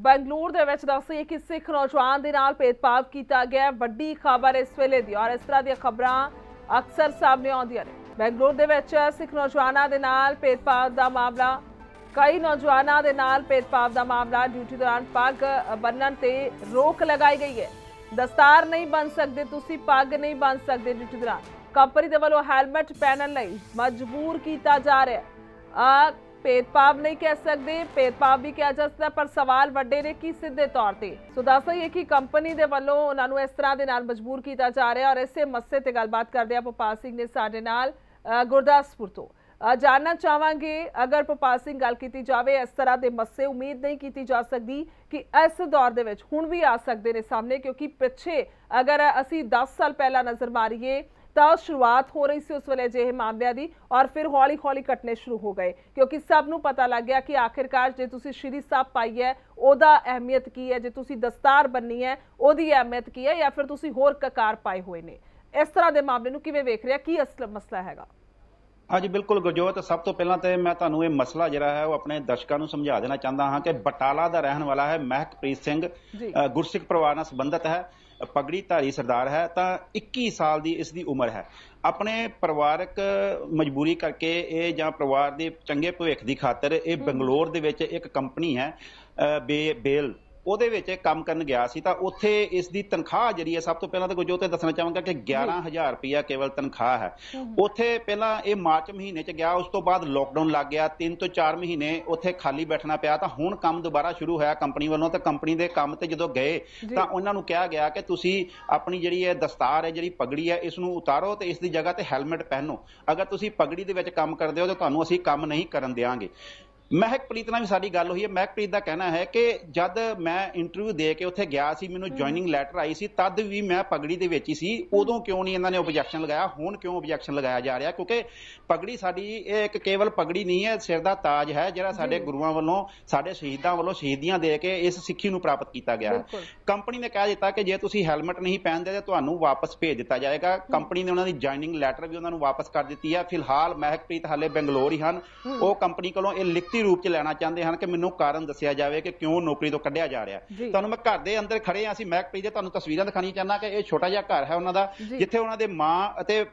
बंगलुरु ਦੇ ਵਿੱਚ ਦੱਸਿए कि सिख नौजवान ਦੇ ਨਾਲ भेदभाव किया गया। ਵੱਡੀ खबर इस वेले दी और इस तरह दी खबरां अक्सर सामने आउंदियां ने। बंगलुरु ਦੇ ਵਿੱਚ सिख नौजवानों ਦੇ ਨਾਲ भेदभाव ਦਾ मामला, कई नौजवानों के नाल भेदभाव का मामला। ड्यूटी दौरान पग बन्नण ते रोक लगाई गई है। दस्तार नहीं बन सकते, तुसी पग नहीं बन सकते। ड्यूटी दौरान कंपनी के वालों हैलमेट पहनने लई मजबूर किया जा रहा है। भेदभाव नहीं कह सकते, भेदभाव भी कहा जा सकता, पर सवाल वड्डे ने कि सीधे तौर पर। सो दस दईए कि कंपनी के वालों उन्होंने इस तरह के नाल मजबूर किया जा रहा है। और इसे मस्से ते गलबात करदे भोपाल सिंह ने साडे नाल गुरदासपुर तो जानना चाहांगे। अगर भोपाल सिंह गल की जाए, इस तरह के मस्से उम्मीद नहीं की जा सकती कि इस दौर के हुण भी आ सकते हैं सामने, क्योंकि पिछे अगर असी 10 साल पहला नज़र मारीए तो शुरुआत हो रही सी उस वेले अजिहे मामलों की, और फिर हौली हौली कटने शुरू हो गए, क्योंकि सब नूं पता लग गया कि आखिरकार जे तुसी श्री साहब पाई है ओदा अहमियत की है, जे तुसी दस्तार बन्नी है ओदी अहमियत की है, या फिर तुसी होर ककार पाए हुए ने। इस तरह के मामले नूं किवें वेख रहे, की असल मसला हैगा? हाँ जी बिल्कुल गुरजोत, सब तो पहला तो मैं तुहानूं ये मसला जिहड़ा है वो अपने दर्शकों को समझा देना चाहता हाँ कि बटाला का रहने वाला है महकप्रीत सिंह, गुरसिख परिवार नाल संबंधित है, पगड़ी धारी सरदार है। तो 21 साल की इसकी उम्र है। अपने परिवारक मजबूरी करके ये जां परिवार के चंगे भविख की खातर ये बंगलोर दे विच एक कंपनी है बेल ਉਹਦੇ ਵਿੱਚ ਕੰਮ ਕਰਨ ਗਿਆ ਸੀ। ਤਾਂ ਉੱਥੇ ਇਸ ਦੀ ਤਨਖਾਹ ਜਿਹੜੀ ਹੈ, ਸਭ ਤੋਂ ਪਹਿਲਾਂ ਤਾਂ ਕੁਝ ਉਹ ਤੇ ਦੱਸਣਾ ਚਾਹਾਂਗਾ ਕਿ 11,000 ਰੁਪਇਆ ਕੇਵਲ ਤਨਖਾਹ ਹੈ। ਉੱਥੇ ਪਹਿਲਾਂ ਇਹ ਮਾਰਚ ਮਹੀਨੇ 'ਚ ਗਿਆ, ਉਸ ਤੋਂ ਬਾਅਦ ਲੋਕਡਾਊਨ ਲੱਗ ਗਿਆ, 3 ਤੋਂ 4 ਮਹੀਨੇ ਉੱਥੇ ਖਾਲੀ ਬੈਠਣਾ ਪਿਆ। ਤਾਂ ਹੁਣ ਕੰਮ ਦੁਬਾਰਾ ਸ਼ੁਰੂ ਹੋਇਆ ਕੰਪਨੀ ਵੱਲੋਂ। ਤਾਂ ਕੰਪਨੀ ਦੇ ਕੰਮ ਤੇ ਜਦੋਂ ਗਏ ਤਾਂ ਉਹਨਾਂ ਨੂੰ ਕਿਹਾ ਗਿਆ ਕਿ ਤੁਸੀਂ ਆਪਣੀ ਜਿਹੜੀ ਇਹ ਦਸਤਾਰ ਹੈ, ਜਿਹੜੀ ਪਗੜੀ ਹੈ, ਇਸ ਨੂੰ ਉਤਾਰੋ ਤੇ ਇਸ ਦੀ ਜਗ੍ਹਾ ਤੇ ਹੈਲਮਟ ਪਹਿਨੋ। ਅਗਰ ਤੁਸੀਂ ਪਗੜੀ ਦੇ ਵਿੱਚ ਕੰਮ ਕਰਦੇ ਹੋ ਤਾਂ ਤੁਹਾਨੂੰ ਅਸੀਂ ਕੰਮ ਨਹੀਂ ਕਰਨ ਦਿਆਂਗੇ। महकप्रीत नाल भी साडी गल हुई है। महकप्रीत का कहना है कि जद मैं इंटरव्यू दे के उत्थे गया सी, मैनूं ज्वाइनिंग लैटर आई सी, तद भी मैं पगड़ी दे विच ही सी। उदों क्यों नहीं इन्हां ने ऑब्जेक्शन लगाया, हुण क्यों ऑब्जेक्शन लगाया जा रहा? क्योंकि पगड़ी साडी एक केवल पगड़ी नहीं है, सिर दा ताज है, जिहड़ा साडे गुरुआं वल्लों साडे शहीदां वल्लों शहीदियां दे के इस सिੱਖੀ ਨੂੰ प्राप्त किया गया है। कंपनी ने कह दिता कि जे तुसीं हैलमेट नहीं पहनदे तो तुहानूं वापस भेज दिता जाएगा। कंपनी ने उन्हां दी ज्वाइनिंग लैटर भी उन्हां नूं वापस कर दित्ती है। फिलहाल महकप्रीत हाले बेंगलोर ही हन। ਉਹ कंपनी कोलों ਇਹ लिखती रूप च ਲੈਣਾ ਚਾਹੁੰਦੇ ਹਨ ਕਿ ਮੈਨੂੰ ਕਾਰਨ ਦੱਸਿਆ ਜਾਵੇ ਕਿ ਕਿਉਂ ਨੌਕਰੀ ਤੋਂ ਕੱਢਿਆ ਜਾ ਰਿਹਾ। ਤੁਹਾਨੂੰ ਮੈਂ ਘਰ ਦੇ ਅੰਦਰ ਖੜੇ ਆ, ਅਸੀਂ महकप्रीत ਦੇ ਤੁਹਾਨੂੰ ਤਸਵੀਰਾਂ ਦਿਖਾਣੀ ਚਾਹੁੰਦਾ ਕਿ ਇਹ ਛੋਟਾ ਜਿਹਾ ਘਰ ਹੈ ਉਹਨਾਂ ਦਾ, ਜਿੱਥੇ ਉਹਨਾਂ ਦੇ ਮਾਂ ਅਤੇ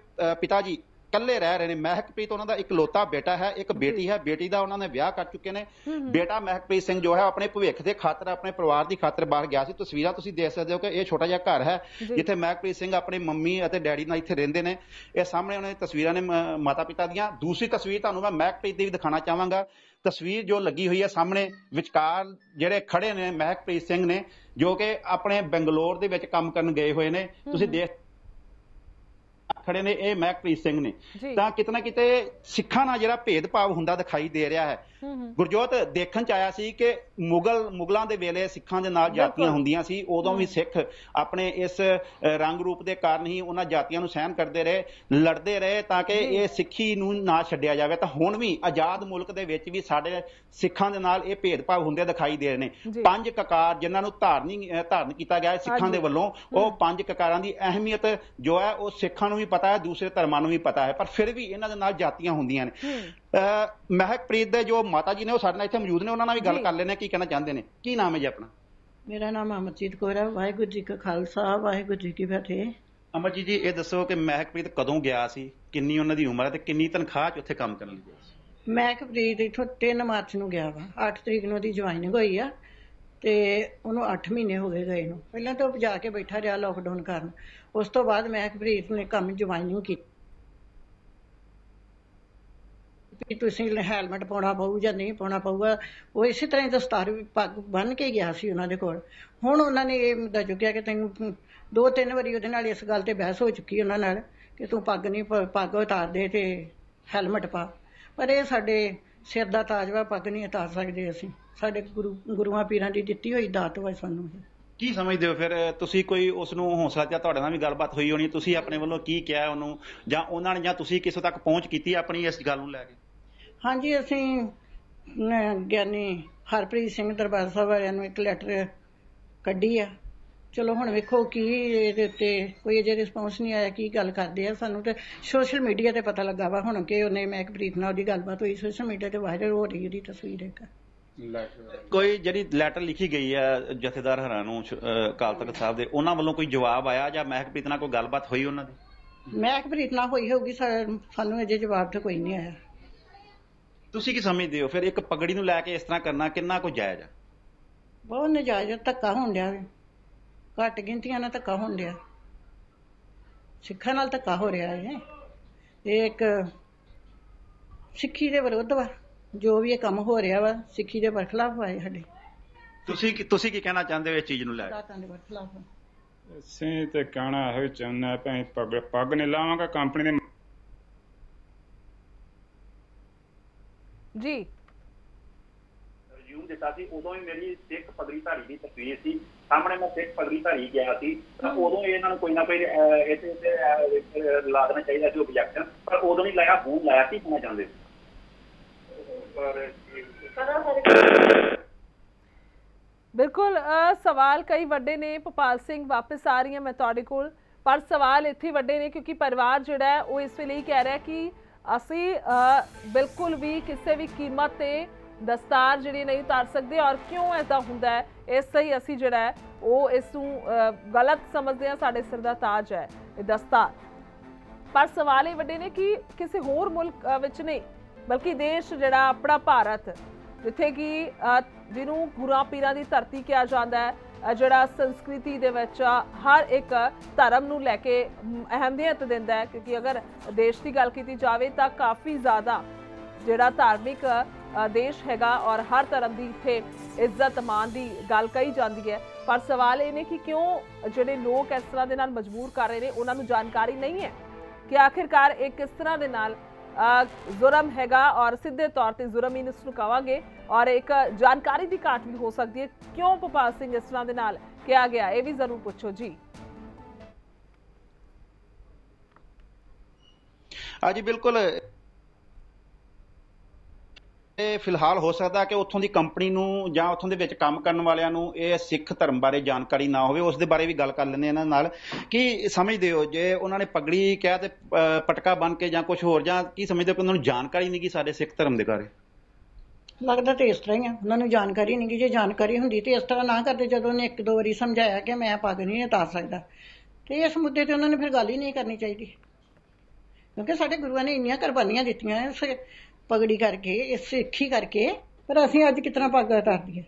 ਪਿਤਾ ਜੀ ਕੱਲੇ ਰਹਿ ਰਹੇ ਨੇ। महकप्रीत ਉਹਨਾਂ ਦਾ ਇਕਲੌਤਾ ਬੇਟਾ ਹੈ, ਇੱਕ ਬੇਟੀ ਹੈ। ਬੇਟੀ ਦਾ ਉਹਨਾਂ ਨੇ ਵਿਆਹ ਕਰ ਚੁੱਕੇ ਨੇ। ਬੇਟਾ महकप्रीत ਸਿੰਘ ਜੋ ਹੈ ਆਪਣੇ ਭਵਿੱਖ ਦੇ ਖਾਤਰ, ਆਪਣੇ ਪਰਿਵਾਰ ਦੀ ਖਾਤਰ ਬਾਹਰ ਗਿਆ ਸੀ। ਤਸਵੀਰਾਂ ਤੁਸੀਂ ਦੇਖ ਸਕਦੇ ਹੋ ਕਿ ਇਹ ਛੋਟਾ ਜਿਹਾ ਘਰ ਹੈ ਜਿੱਥੇ महकप्रीत ਸਿੰਘ ਆਪਣੇ ਮੰਮੀ ਅਤੇ ਡੈਡੀ ਨਾਲ ਇੱਥੇ ਰਹਿੰਦੇ ਨੇ। ਇਹ ਸਾਹਮਣੇ ਉਹਨਾਂ ਦੀ ਤਸਵੀਰਾਂ ਨੇ ਮਾਤਾ ਪਿਤਾ ਦੀਆਂ। ਦੂਸਰੀ ਤਸਵੀਰ ਤੁਹਾਨੂੰ ਮੈਂ महकप्रीत ਦੀ ਵੀ ਦਿਖਾਣਾ ਚਾਹਾਂਗਾ। तस्वीर जो लगी हुई है सामने विचकार जिहड़े खड़े ने महकप्रीत सिंह ने, जो कि अपने बेंगलोर दे विच काम करन गए हुए ने। तुसीं देख खड़े ने ये महकप्रीत सिंह ने। ਤਾਂ ਕਿਤੇ ਨਾ ਕਿਤੇ ਸਿੱਖਾਂ ਨਾਲ ਜਿਹੜਾ ਭੇਦਭਾਵ ਹੁੰਦਾ ਦਿਖਾਈ ਦੇ ਰਿਹਾ ਹੈ। ਗੁਰਜੋਤ, ਦੇਖਣ ਚ ਆਇਆ ਸੀ ਕਿ ਮੁਗਲਾਂ ਦੇ ਵੇਲੇ ਸਿੱਖਾਂ ਦੇ ਨਾਲ ਜਾਤੀਆਂ ਹੁੰਦੀਆਂ ਸੀ। ਉਦੋਂ ਵੀ ਸਿੱਖ ਆਪਣੇ ਇਸ ਰੰਗ ਰੂਪ ਦੇ ਕਾਰਨ ਹੀ ਉਹਨਾਂ ਜਾਤੀਆਂ ਨੂੰ ਸਹਿਣ ਕਰਦੇ ਰਹੇ, ਲੜਦੇ ਰਹੇ ਤਾਂ ਕਿ ਇਹ ਸਿੱਖੀ ਨੂੰ ਨਾ ਛੱਡਿਆ ਜਾਵੇ। ਤਾਂ ਹੁਣ ਵੀ ਆਜ਼ਾਦ ਮੁਲਕ ਦੇ ਵਿੱਚ ਵੀ ਸਾਡੇ ਸਿੱਖਾਂ ਦੇ ਨਾਲ ਇਹ ਭੇਦਭਾਵ ਹੁੰਦੇ ਦਿਖਾਈ ਦੇ ਰਹੇ ਨੇ। 5 ਕਕਾਰ ਜਿਨ੍ਹਾਂ ਨੂੰ ਧਾਰਨ ਕੀਤਾ ਗਿਆ ਸਿੱਖਾਂ ਦੇ ਵੱਲੋਂ, ਉਹ 5 ਕਕਾਰਾਂ ਦੀ ਅਹਿਮੀਅਤ ਜੋ ਹੈ ਉਹ ਸਿੱਖਾਂ ਨੂੰ ਵੀ ਪਤਾ है, दूसरे धर्मां नूं भी पता है, पर फिर भी इन्हां दे नाल जातियां हुंदियां ने। महकप्रीत दे जो माता जी ने वो साडे नाल इत्थे मौजूद ने, उन्हां नाल भी गल कर लैणे की कहना चाहते ने। की नाम है जी अपना? मेरा नाम अमरजीत कौर है। वाहिगुरू जी का खालसा वाहिगुरू जी की फतेह। अमरजीत जी, ये दसो कि महकप्रीत कदों गया सी, किन्नी उन्हां दी उम्र है ते किन्नी तनख्वाह च उत्थे काम करन लई गया सी? महकप्रीत इत्थों 3 मार्च ਨੂੰ ਗਿਆ ਵਾ। 8 ਤਰੀਕ ਨੂੰ ਉਹਦੀ ਜੁਆਇਨਿੰਗ ਹੋਈ ਆ ਤੇ ਉਹਨੂੰ 8 ਮਹੀਨੇ ਹੋ ਗਏ ਗਏ ਨੂੰ। ਪਹਿਲਾਂ ਤਾਂ ਉਹ ਜਾ ਕੇ ਬੈਠਾ ਰਿਹਾ ਲੋਕਡਾਊਨ ਕਾਰਨ। ਉਸ ਤੋਂ ਬਾਅਦ महकप्रीत ਨੇ ਕੰਮ ਜੁਆਇਨਿੰਗ ਕੀਤੀ। ਤੁਸੀਂ ਹੈਲਮਟ ਪਾਉਣਾ ਪਊ ਜਾਂ ਨਹੀਂ ਪਾਉਣਾ ਪਊਗਾ, ਉਹ ਇਸੇ ਤਰ੍ਹਾਂ ਹੀ ਦਸਤਾਰ ਵੀ ਪੱਗ ਬੰਨ੍ਹ ਕੇ ਗਿਆ ਸੀ ਉਹਨਾਂ ਦੇ ਕੋਲ। ਹੁਣ ਉਹਨਾਂ ਨੇ ਇਹ ਮੁੱਦਾ ਚੁੱਕਿਆ ਕਿ ਤੈਨੂੰ 2-3 ਵਾਰੀ ਉਹਦੇ ਨਾਲ ਇਸ ਗੱਲ ਤੇ ਬਹਿਸ ਹੋ ਚੁੱਕੀ ਉਹਨਾਂ ਨਾਲ ਕਿ ਤੂੰ ਪੱਗ ਉਤਾਰ ਦੇ ਤੇ ਹੈਲਮਟ ਪਾ। ਪਰ ਇਹ ਸਾਡੇ ਸਿਰ ਦਾ ਤਾਜ ਵਾ, ਪੱਗ ਨਹੀਂ ਉਤਾਰ ਸਕਦੇ ਅਸੀਂ। ਸਾਡੇ ਗੁਰੂਆਂ ਪੀਰਾਂ ਦੀ ਦਿੱਤੀ ਹੋਈ ਦਾਤ ਵਾ ਸਾਨੂੰ। ਕੀ ਸਮਝਦੇ ਹੋ ਫਿਰ ਤੁਸੀਂ? ਕੋਈ ਉਸ ਨੂੰ ਹੌਸਲਾ ਜਾਂ ਤੁਹਾਡੇ ਨਾਲ ਵੀ ਗੱਲਬਾਤ ਹੋਈ ਹੋਣੀ, ਤੁਸੀਂ ਆਪਣੇ ਵੱਲੋਂ ਕੀ ਕਿਹਾ ਉਹਨੂੰ, ਜਾਂ ਉਹਨਾਂ ਨੇ, ਜਾਂ ਤੁਸੀਂ ਕਿਸੇ ਤੱਕ ਪਹੁੰਚ ਕੀਤੀ ਆਪਣੀ ਇਸ ਗੱਲ ਨੂੰ ਲੈ ਕੇ? ਹਾਂਜੀ, ਅਸੀਂ ਗਿਆਨੀ ਹਰਪ੍ਰੀਤ ਸਿੰਘ ਦਰਬਾਰ ਸਾਹਿਬ ਵਾਲਿਆਂ ਨੂੰ ਇੱਕ ਲੈਟਰ ਕੱਢੀ ਆ। ਚਲੋ ਹੁਣ ਵੇਖੋ ਕੀ ਇਹਦੇ ਉੱਤੇ ਕੋਈ ਅਜੇ ਰਿਸਪੌਂਸ ਨਹੀਂ ਆਇਆ, ਕੀ ਗੱਲ ਕਰਦੇ ਆ। ਸਾਨੂੰ ਤੇ ਸੋਸ਼ਲ ਮੀਡੀਆ ਤੇ ਪਤਾ ਲੱਗਾ ਵਾ ਹੁਣ ਕਿ ਉਹਨੇ महकप्रीत ਨਾਲ ਉਹਦੀ ਗੱਲਬਾਤ ਹੋਈ। ਸੋਸ਼ਲ ਮੀਡੀਆ ਤੇ ਵਾਇਰਲ ਹੋ ਰਹੀ ਉਹਦੀ ਤਸਵੀਰ ਇੱਕ। ਕੋਈ ਜਿਹੜੀ ਲੈਟਰ ਲਿਖੀ ਗਈ ਹੈ ਜਥੇਦਾਰ ਹਰਾਂ ਨੂੰ ਅਕਾਲ ਤਖਤ ਸਾਹਿਬ ਦੇ, ਉਹਨਾਂ ਵੱਲੋਂ ਕੋਈ ਜਵਾਬ ਆਇਆ ਜਾਂ ਮਹਿਕਪ੍ਰੀਤ ਨਾਲ ਕੋਈ ਗੱਲਬਾਤ ਹੋਈ ਉਹਨਾਂ ਦੀ? ਮਹਿਕਪ੍ਰੀਤ ਨਾਲ ਹੋਈ ਹੋਊਗੀ, ਸਾਨੂੰ ਅਜੇ ਜਵਾਬ ਤਾਂ ਕੋਈ ਨਹੀਂ ਆਇਆ। ਤੁਸੀਂ ਕੀ ਸਮਝਦੇ ਹੋ ਫਿਰ ਇੱਕ ਪਗੜੀ ਨੂੰ ਲੈ ਕੇ ਇਸ ਤਰ੍ਹਾਂ ਕਰਨਾ ਕਿੰਨਾ ਕੁ ਜਾਇਜ਼ ਹੈ? ਬਹੁਤ ਨਜਾਇਜ਼ ਧੱਕਾ ਹੋਣ ਡਿਆ, ਘੱਟ ਗਿਣਤੀਆਂ ਨਾਲ ਧੱਕਾ ਹੋਣ ਡਿਆ, ਸਿੱਖਾਂ ਨਾਲ ਧੱਕਾ ਹੋ ਰਿਹਾ ਹੈ। ਇਹ ਇੱਕ ਸਿੱਖੀ ਦੇ ਵਿਰੁੱਧ ਵਾ, ਜੋ ਵੀ ਇਹ ਕੰਮ ਹੋ ਰਿਹਾ ਵਾ ਸਿੱਖੀ ਦੇ ਬਰਖਲਾਫ ਆਏ ਸਾਡੇ। ਤੁਸੀਂ ਕੀ ਕਹਿਣਾ ਚਾਹੁੰਦੇ ਹੋ ਇਸ ਚੀਜ਼ ਨੂੰ ਲੈ ਕੇ? ਅਸੀਂ ਤੇ ਕਹਿਣਾ ਇਹੋ ਚਾਹੁੰਦੇ ਭਾਈ ਪੱਗ ਨਹੀਂ ਲਾਵਾਂਗਾ ਕੰਪਨੀ ਦੇ ਜੀ ਰਿਜ਼ਿਊਮ ਦਿੱਤਾ ਸੀ। ਉਦੋਂ ਹੀ ਮੇਰੀ ਸਿੱਖ ਪਗੜੀ ਧਾਰੀ ਦੀ ਤਸਵੀਰ ਸੀ ਸਾਹਮਣੇ, ਮੈਂ ਸਿੱਖ ਪਗੜੀ ਧਾਰੀ ਗਿਆ ਸੀ ਤਾਂ ਉਦੋਂ ਇਹਨਾਂ ਨੂੰ ਕੋਈ ਨਾ ਕੋਈ ਇਹਦੇ ਲਾ ਦੇਣਾ ਚਾਹੀਦਾ ਸੀ ਓਬਜੈਕਸ਼ਨ, ਪਰ ਉਦੋਂ ਨਹੀਂ ਲਾਇਆ, ਹੁਣ ਲਾਇਆ ਸੀ ਹੋਣਾ ਚਾਹੁੰਦੇ ਸੀ। ਬਿਲਕੁਲ ਸਵਾਲ ਕਈ ਵੱਡੇ ਨੇ ਭੋਪਾਲ ਸਿੰਘ, ਵਾਪਸ ਆ ਰਹੀ ਹਾਂ ਮੈਂ ਤੁਹਾਡੇ ਕੋਲ, ਪਰ ਸਵਾਲ ਇੱਥੇ ਵੱਡੇ ਨੇ ਕਿਉਂਕਿ ਪਰਿਵਾਰ ਜਿਹੜਾ ਹੈ ਉਹ ਇਸ ਵੇਲੇ ਹੀ ਕਹਿ ਰਿਹਾ ਕਿ ਅਸੀਂ ਬਿਲਕੁਲ ਵੀ ਕਿਸੇ ਵੀ ਕੀਮਤ ਤੇ ਦਸਤਾਰ ਜਿਹੜੀ ਨਹੀਂ ਉਤਾਰ ਸਕਦੇ, ਔਰ ਕਿਉਂ ਐਸਾ ਹੁੰਦਾ ਹੈ ਇਸ ਲਈ ਅਸੀਂ ਜਿਹੜਾ ਹੈ ਉਹ ਇਸ ਨੂੰ ਗਲਤ ਸਮਝਦੇ ਹਾਂ, ਸਾਡੇ ਸਿਰ ਦਾ ਤਾਜ ਹੈ ਇਹ ਦਸਤਾਰ। ਪਰ ਸਵਾਲ ਇਹ ਵੱਡੇ ਨੇ ਕਿ ਕਿਸੇ ਹੋਰ ਮੁਲਕ ਵਿੱਚ ਨਹੀਂ ਬਲਕਿ ਦੇਸ਼ ਜਿਹੜਾ ਆਪਣਾ ਭਾਰਤ, ਜਿੱਥੇ ਕਿ ਜਿਹਨੂੰ ਗੁਰਾਂ ਪੀਰਾਂ ਦੀ ਧਰਤੀ ਕਿਹਾ ਜਾਂਦਾ ਹੈ, ਜਿਹੜਾ ਸੰਸਕ੍ਰਿਤੀ ਦੇ ਵਿੱਚ ਹਰ ਇੱਕ ਧਰਮ ਨੂੰ ਲੈ ਕੇ ਅਹਿਮੀਅਤ ਦਿੰਦਾ ਹੈ, ਕਿਉਂਕਿ ਅਗਰ ਦੇਸ਼ ਦੀ ਗੱਲ ਕੀਤੀ ਜਾਵੇ ਤਾਂ ਕਾਫੀ ਜ਼ਿਆਦਾ ਜਿਹੜਾ ਧਾਰਮਿਕ ਦੇਸ਼ ਹੈਗਾ ਔਰ ਹਰ ਧਰਮ ਦੀ ਇੱਥੇ ਇੱਜ਼ਤ ਮਾਣ ਦੀ ਗੱਲ ਕਹੀ ਜਾਂਦੀ ਹੈ। ਪਰ ਸਵਾਲ ਇਹ ਨੇ ਕਿ ਕਿਉਂ ਜਿਹੜੇ ਲੋਕ ਇਸ ਤਰ੍ਹਾਂ ਦੇ ਨਾਲ ਮਜਬੂਰ ਕਰ ਰਹੇ ਨੇ, ਉਹਨਾਂ ਨੂੰ ਜਾਣਕਾਰੀ ਨਹੀਂ ਹੈ ਕਿ ਆਖਿਰਕਾਰ ਇਹ ਕਿਸ ਤਰ੍ਹਾਂ ਦੇ ਨਾਲ ਜ਼ੁਰਮ ਹੈਗਾ, ਔਰ ਸਿੱਧੇ ਤੌਰ ਤੇ ਜ਼ੁਰਮ ਹੀ ਇਸ ਨੂੰ ਕਹਾਂਗੇ, ਔਰ ਇੱਕ ਜਾਣਕਾਰੀ ਦੀ ਘਾਟ ਵੀ ਹੋ ਸਕਦੀ ਹੈ। ਕਿਉਂ ਭੋਪਾਲ ਸਿੰਘ ਇਸ ਤਰ੍ਹਾਂ ਦੇ ਨਾਲ ਕਿਹਾ ਗਿਆ, ਇਹ ਵੀ ਜ਼ਰੂਰ ਪੁੱਛੋ ਜੀ। ਹਾਂਜੀ ਬਿਲਕੁਲ, ਇਹ ਫਿਲਹਾਲ ਹੋ ਸਕਦਾ ਕਿ ਉੱਥੋਂ ਦੀ ਕੰਪਨੀ ਨੂੰ ਜਾਂ ਉੱਥੋਂ ਦੇ ਵਿੱਚ ਕੰਮ ਕਰਨ ਵਾਲਿਆਂ ਨੂੰ ਇਹ ਸਿੱਖ ਧਰਮ ਬਾਰੇ ਜਾਣਕਾਰੀ ਨਾ ਹੋਵੇ, ਉਸ ਦੇ ਬਾਰੇ ਵੀ ਗੱਲ ਕਰ ਲੈਂਦੇ ਇਹਨਾਂ ਨਾਲ। ਕੀ ਸਮਝਦੇ ਹੋ ਜੇ ਉਹਨਾਂ ਨੇ ਪਗੜੀ ਕਿਹਾ ਤੇ ਪਟਕਾ ਬੰਨ ਕੇ ਜਾਂ ਕੁਝ ਹੋਰ, ਜਾਂ ਕੀ ਸਮਝਦੇ ਹੋ ਕਿ ਉਹਨਾਂ ਨੂੰ ਜਾਣਕਾਰੀ ਨਹੀਂ ਕਿ ਸਾਡੇ ਸਿੱਖ ਧਰਮ ਦੇ ਬਾਰੇ? ਲੱਗਦਾ ਤੇ ਇਸ ਤਰ੍ਹਾਂ ਹੀ ਆ, ਉਹਨਾਂ ਨੂੰ ਜਾਣਕਾਰੀ ਨਹੀਂ ਗੀ। ਜੇ ਜਾਣਕਾਰੀ ਹੁੰਦੀ ਤੇ ਇਸ ਤਰ੍ਹਾਂ ਨਾ ਕਰਦੇ। ਜਦੋਂ ਉਹਨੇ ਇੱਕ ਦੋ ਵਾਰੀ ਸਮਝਾਇਆ ਕਿ ਮੈਂ ਪੱਗ ਨਹੀਂ ਉਤਾਰ ਸਕਦਾ, ਤੇ ਇਸ ਮੁੱਦੇ ਤੇ ਉਹਨਾਂ ਨੇ ਫਿਰ ਗੱਲ ਹੀ ਨਹੀਂ ਕਰਨੀ ਚਾਹੀਦੀ, ਕਿਉਂਕਿ ਸਾਡੇ ਗੁਰੂਆਂ ਨੇ ਇੰਨੀਆਂ ਕੁਰਬਾਨੀਆਂ ਦਿੱਤੀਆਂ ਇਸ ਪਗੜੀ ਕਰਕੇ, ਇਸ ਸਿੱਖੀ ਕਰਕੇ, ਪਰ ਅਸੀਂ ਅੱਜ ਕਿਤਨਾ ਪੱਗ ਉਤਾਰ ਦਈਏ।